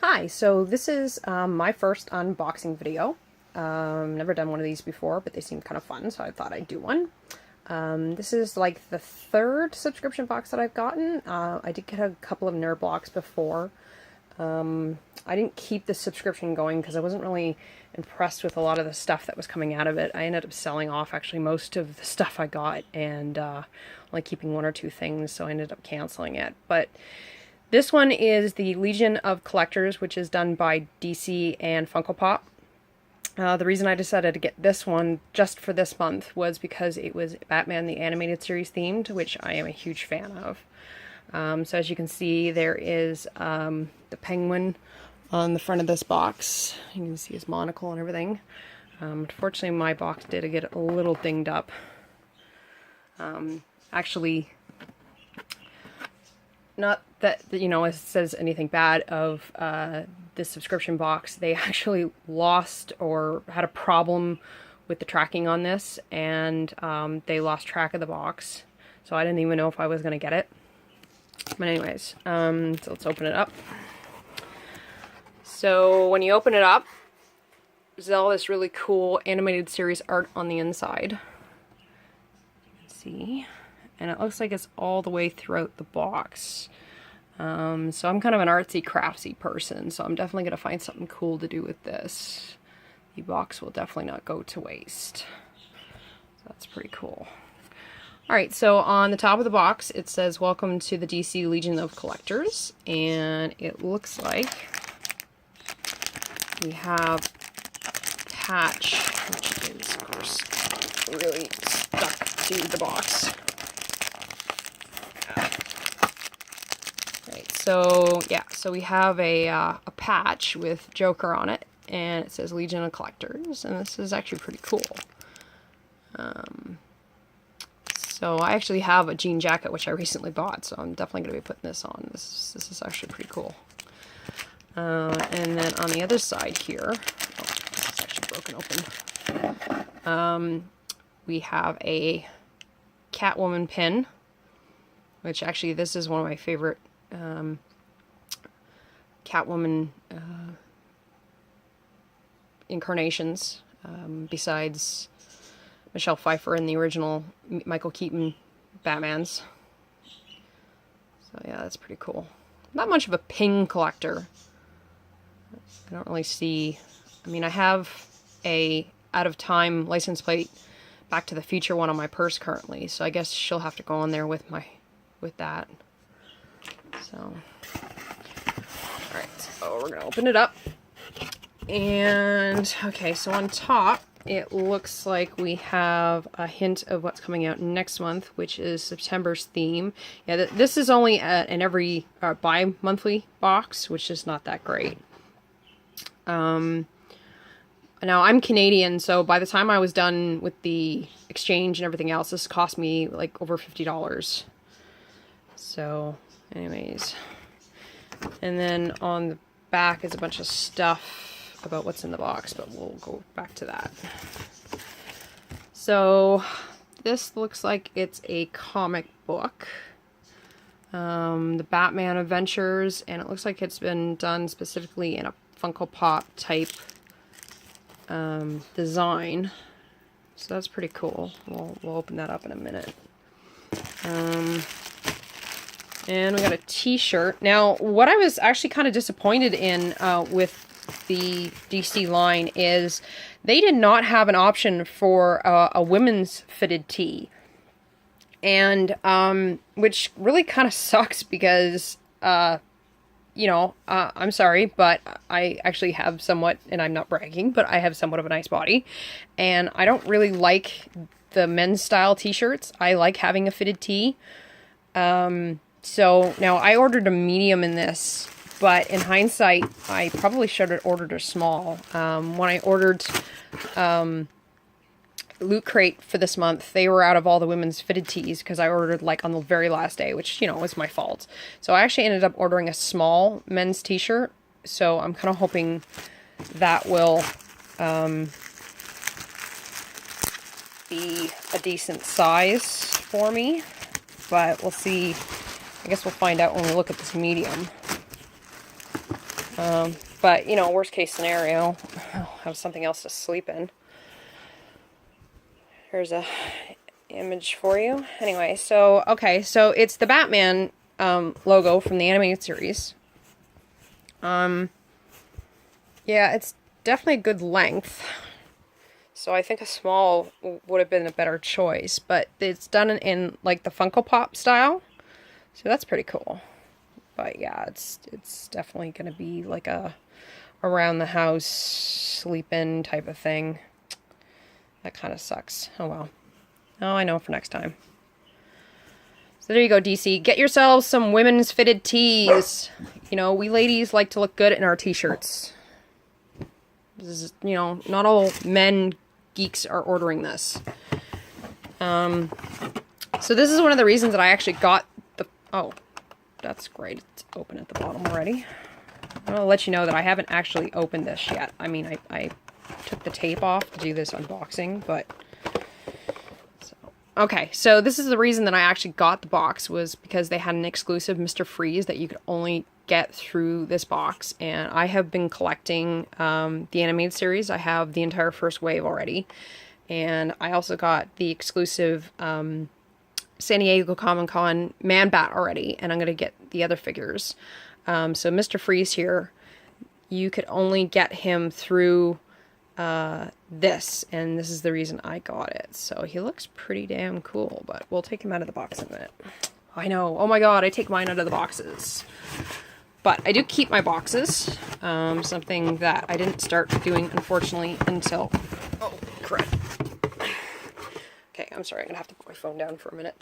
Hi, so this is my first unboxing video. Never done one of these before, but they seem kind of fun, so I thought I'd do one. This is like the third subscription box that I've gotten. I did get a couple of Nerd Blocks before. I didn't keep the subscription going because I wasn't really impressed with a lot of the stuff that was coming out of it. I ended up selling off actually most of the stuff I got and only keeping one or two things, so I ended up canceling it. But this one is the Legion of Collectors, which is done by DC and Funko Pop. The reason I decided to get this one just for this month was because it was Batman the Animated Series themed, which I am a huge fan of. So as you can see, there is the Penguin on the front of this box. You can see his monocle and everything. Unfortunately, my box did get a little dinged up. Actually, not that, you know, it says anything bad of this subscription box. They actually lost or had a problem with the tracking on this, and they lost track of the box. So I didn't even know if I was going to get it. But anyways, so let's open it up. So when you open it up, there's all this really cool animated series art on the inside. You can see. And it looks like it's all the way throughout the box. So I'm kind of an artsy craftsy person, so I'm definitely going to find something cool to do with this. The box will definitely not go to waste. So that's pretty cool. Alright, so on the top of the box it says welcome to the DC Legion of Collectors, and it looks like we have a patch, which is of course really stuck to the box. Right, so yeah, so we have a patch with Joker on it, and it says Legion of Collectors, and this is actually pretty cool. So I actually have a jean jacket which I recently bought, so I'm definitely going to be putting this on. This is actually pretty cool. And then on the other side here, oh, this is actually broken open. We have a Catwoman pin, which actually this is one of my favorite Catwoman incarnations, besides Michelle Pfeiffer in the original Michael Keaton Batmans. So yeah, that's pretty cool. Not much of a pin collector. I don't really see... I mean, I have a out-of-time license plate Back to the Future one on my purse currently, so I guess she'll have to go on there with that. So, alright, so we're gonna open it up. And, okay, so on top, it looks like we have a hint of what's coming out next month, which is September's theme. Yeah, this is only an every bi-monthly box, which is not that great. Now, I'm Canadian, so by the time I was done with the exchange and everything else, this cost me like over $50. So, anyways. And then on the back is a bunch of stuff about what's in the box, but we'll go back to that. So this looks like it's a comic book, the Batman Adventures, and it looks like it's been done specifically in a Funko Pop type design, so that's pretty cool. We'll open that up in a minute. And we got a t-shirt. Now, what I was actually kind of disappointed in with the DC line is they did not have an option for a women's fitted tee, and which really kind of sucks because you know, I'm sorry, but I actually have somewhat, and I'm not bragging, but I have somewhat of a nice body, and I don't really like the men's style t-shirts. I like having a fitted tee. So now I ordered a medium in this, but in hindsight, I probably should have ordered a small. When I ordered Loot Crate for this month, they were out of all the women's fitted tees because I ordered like on the very last day, which, you know, was my fault. So I actually ended up ordering a small men's t-shirt. So I'm kind of hoping that will be a decent size for me, but we'll see. I guess we'll find out when we look at this medium. But, you know, worst case scenario, I'll have something else to sleep in. Here's a image for you. Anyway, so, okay, so it's the Batman logo from the animated series. Yeah, it's definitely a good length. So I think a small would have been a better choice, but it's done in like the Funko Pop style. So that's pretty cool. But yeah, it's definitely going to be like a around the house sleep-in type of thing. That kind of sucks. Oh well. Oh, I know for next time. So there you go, DC. Get yourselves some women's fitted tees. You know, we ladies like to look good in our t-shirts. This is, you know, not all men geeks are ordering this. So this is one of the reasons that I actually got the... Oh, that's great. It's open at the bottom already. I'll let you know that I haven't actually opened this yet. I mean, I took the tape off to do this unboxing, but... Okay, so this is the reason that I actually got the box, was because they had an exclusive Mr. Freeze that you could only get through this box, and I have been collecting the animated series. I have the entire first wave already, and I also got the exclusive San Diego Comic-Con Man-Bat already, and I'm going to get the other figures. So Mr. Freeze here, you could only get him through this, and this is the reason I got it. So he looks pretty damn cool, but we'll take him out of the box in a minute. I know, oh my god, I take mine out of the boxes. But I do keep my boxes, something that I didn't start doing, unfortunately, until... Oh, crap. Okay, I'm sorry, I'm gonna have to put my phone down for a minute.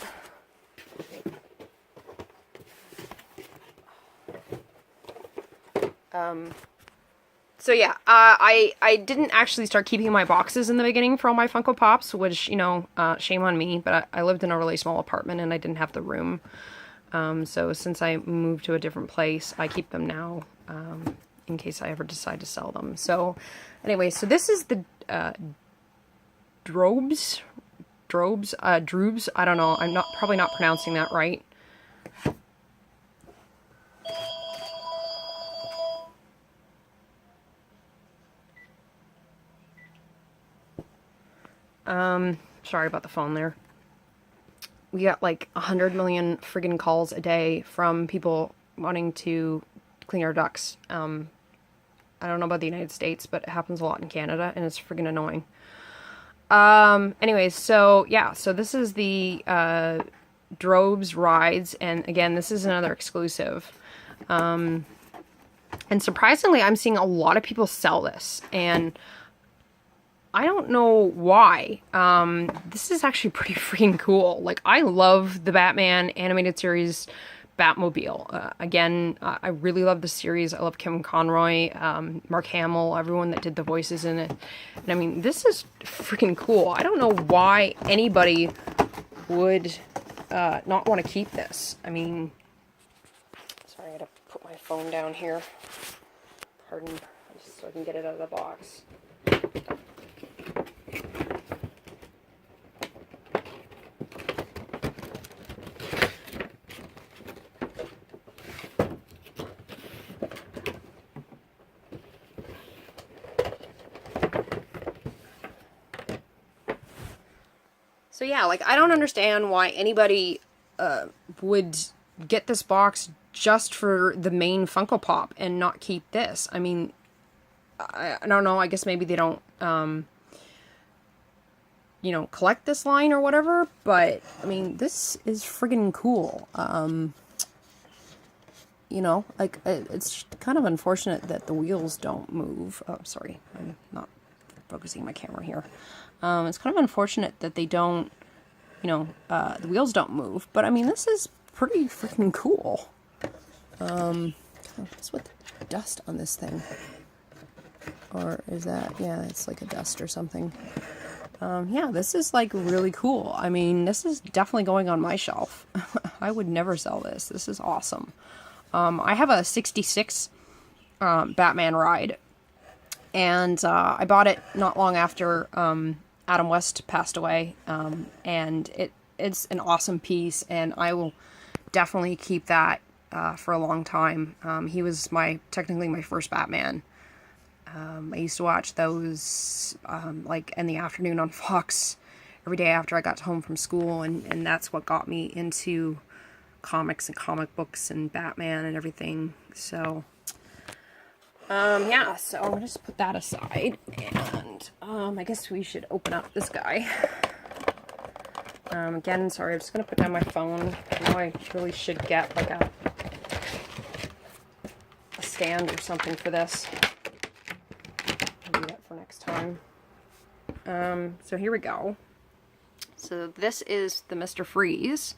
So yeah, I didn't actually start keeping my boxes in the beginning for all my Funko Pops, which, you know, shame on me, but I lived in a really small apartment and I didn't have the room. So since I moved to a different place, I keep them now, in case I ever decide to sell them. So anyway, so this is the Droobs, I don't know, I'm probably not pronouncing that right. Sorry about the phone there. We got like 100 million friggin' calls a day from people wanting to clean our ducts. I don't know about the United States, but it happens a lot in Canada, and it's friggin' annoying. Anyways, so yeah, so this is the Droobs rides, and again, this is another exclusive. And surprisingly, I'm seeing a lot of people sell this, and I don't know why. This is actually pretty freaking cool. Like, I love the Batman animated series Batmobile. Again, I really love the series. I love Kevin Conroy, Mark Hamill, everyone that did the voices in it. And I mean, this is freaking cool. I don't know why anybody would not want to keep this. I mean, sorry, I gotta put my phone down here. Pardon, just so I can get it out of the box. So yeah, like, I don't understand why anybody would get this box just for the main Funko Pop and not keep this. I mean, I don't know, I guess maybe they don't, you know, collect this line or whatever, but, I mean, this is friggin' cool. You know, like, it's kind of unfortunate that the wheels don't move. Oh, sorry, I'm not focusing my camera here. It's kind of unfortunate that they don't, you know, the wheels don't move, but I mean, this is pretty freaking cool. What's with the dust on this thing? Or is that, yeah, it's like a dust or something. Yeah, this is like really cool. I mean, this is definitely going on my shelf. I would never sell this. This is awesome. I have a 66 Batman ride, and I bought it not long after Adam West passed away, and it's an awesome piece, and I will definitely keep that for a long time. He was technically my first Batman. I used to watch those like in the afternoon on Fox every day after I got home from school, and that's what got me into comics and comic books and Batman and everything. So yeah, so I'm gonna just put that aside, and I guess we should open up this guy. Again, sorry, I'm just gonna put down my phone. I know I really should get like a stand or something for this. I'll do that for next time. So here we go. So this is the Mr. Freeze.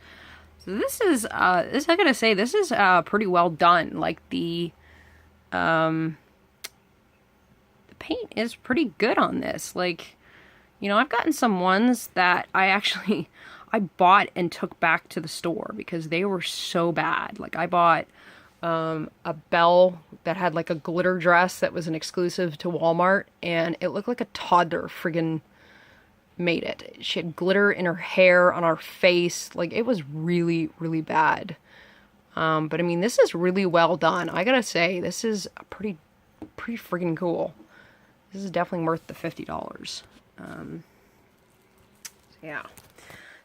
So this is I gotta say, this is pretty well done. Like the paint is pretty good on this. Like, you know, I've gotten some ones that I bought and took back to the store because they were so bad. Like, I bought a Belle that had like a glitter dress that was an exclusive to Walmart, and it looked like a toddler friggin' made it. She had glitter in her hair, on her face. Like, it was really, really bad. But I mean, this is really well done. I gotta say, this is pretty friggin' cool. This is definitely worth the $50. Yeah.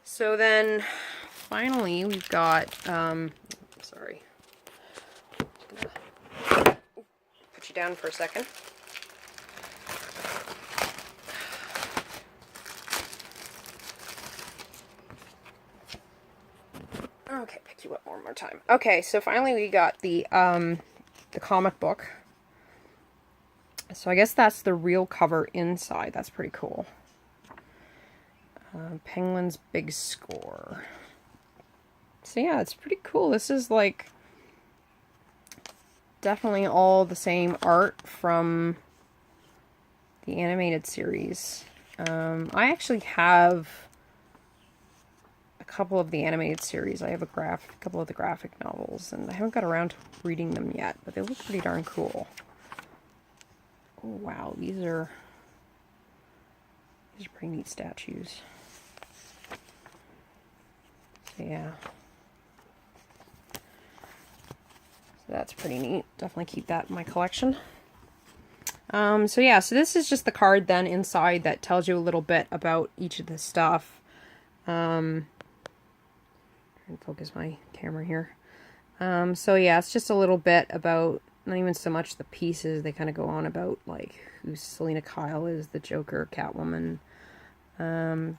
So then, finally, we've got, sorry. Gonna put you down for a second. Okay, pick you up one more time. Okay, so finally we got the comic book. So I guess that's the real cover inside. That's pretty cool. Penguin's Big Score. So yeah, it's pretty cool. This is like definitely all the same art from the animated series. I actually have a couple of the animated series. I have a couple of the graphic novels, and I haven't got around to reading them yet, but they look pretty darn cool. Oh wow, these are pretty neat statues. So yeah. So that's pretty neat. Definitely keep that in my collection. So yeah, so this is just the card then inside that tells you a little bit about each of the stuff. Try and focus my camera here. So yeah, it's just a little bit about, not even so much the pieces, they kind of go on about like who Selina Kyle is, the Joker, Catwoman,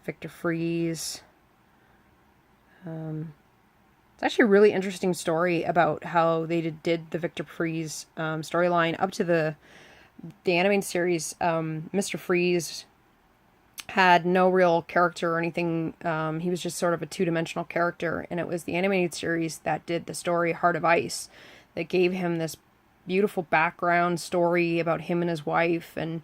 Victor Freeze. It's actually a really interesting story about how they did the Victor Freeze storyline up to the animated series. Mr. Freeze had no real character or anything. He was just sort of a two-dimensional character, and it was the animated series that did the story Heart of Ice that gave him this beautiful background story about him and his wife, and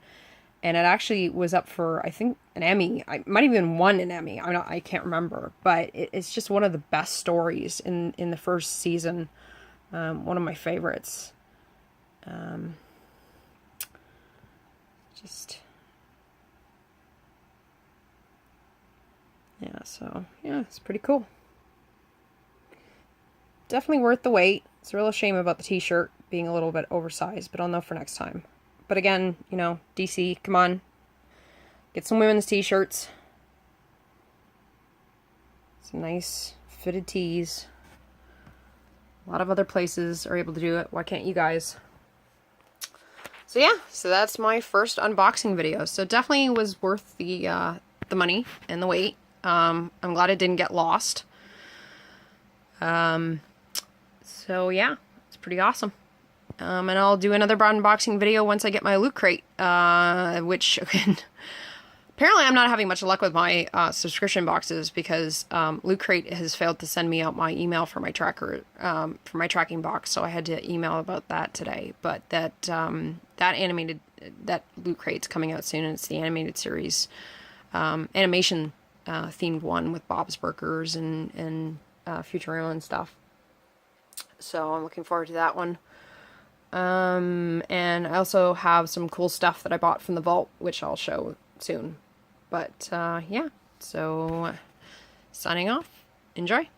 it actually was up for, I think, an Emmy. I might have even won an Emmy. I can't remember, but it's just one of the best stories in the first season. One of my favorites. Yeah, so yeah, it's pretty cool. Definitely worth the wait. It's a real shame about the t-shirt being a little bit oversized, but I'll know for next time. But again, you know, DC, come on. Get some women's t-shirts. Some nice fitted tees. A lot of other places are able to do it. Why can't you guys? So yeah, so that's my first unboxing video. So definitely was worth the money and the wait. I'm glad it didn't get lost. So yeah, it's pretty awesome. And I'll do another unboxing video once I get my Loot Crate, which, again, apparently I'm not having much luck with my subscription boxes because Loot Crate has failed to send me out my email for my tracker, for my tracking box, so I had to email about that today. But that Loot Crate's coming out soon, and it's the animated series, animation themed one with Bob's Burgers and Futurama and stuff. So I'm looking forward to that one. And I also have some cool stuff that I bought from the vault, which I'll show soon. But, yeah, so signing off. Enjoy.